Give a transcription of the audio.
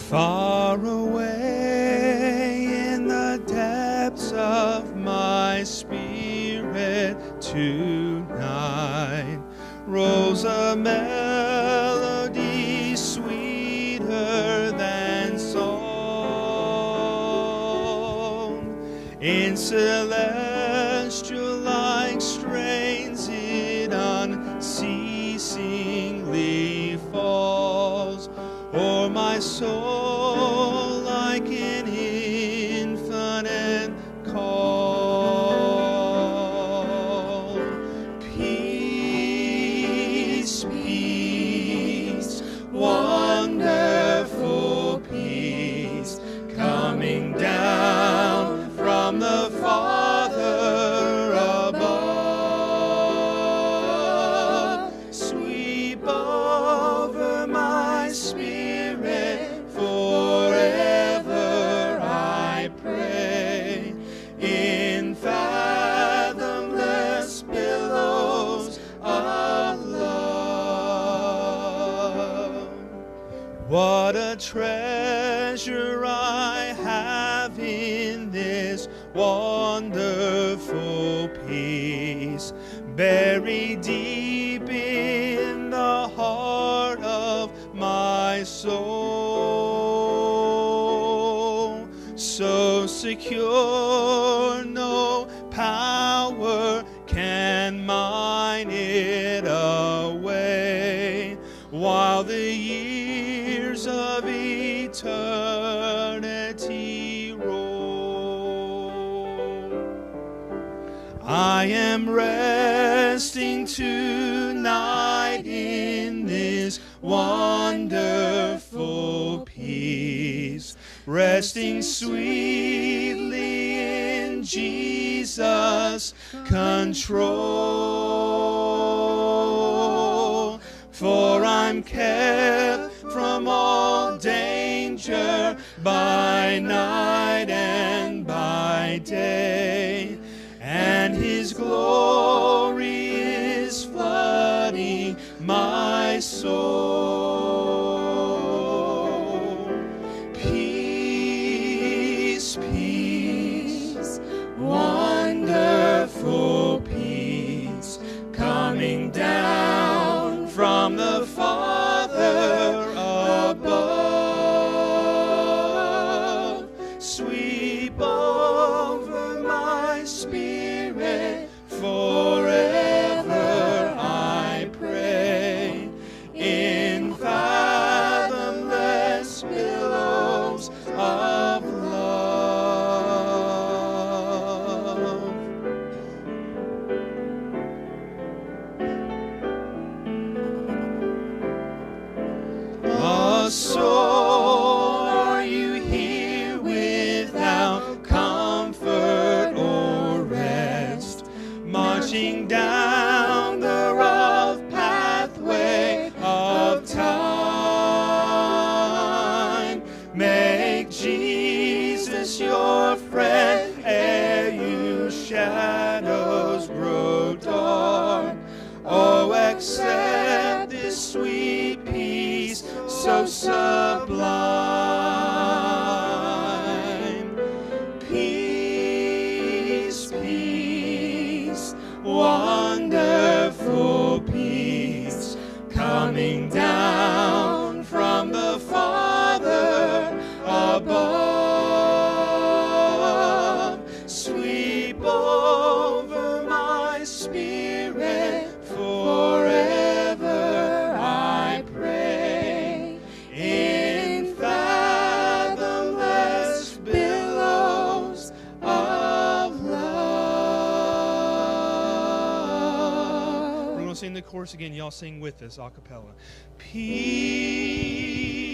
Far away in the depths of my spirit tonight rolls a melody sweeter than song. In celestial like strains it unceasingly falls o'er my soul like an infinite call. Peace, peace, wonderful peace, coming down from the Father above. Sweep over my spirit forever, I pray, in fathomless billows of love. What a treasure I have in this wonderful peace, buried deep in the heart of my soul. So secure, no power can mine it away, while the years of eternity roll. I am resting tonight in this wonderful peace, resting sweetly in Jesus' control. For I'm kept from all danger by night and by day, and His glory is flooding my soul. Peace, peace, wonderful peace, coming down from the Father above. Sweep over my spirit forever, I pray, in fathomless billows of love. Oh, soul, are you here without comfort or rest, marching down the rough pathway of time? Make Jesus your friend ere you shadows grow dark. Oh, accept this sweet peace so sublime. Peace, peace, wonderful peace, coming down from the Father above. Sweep over my spirit forever, I pray, in fathomless billows of love. We're going to sing the chorus again. Y'all sing with us a cappella. Peace.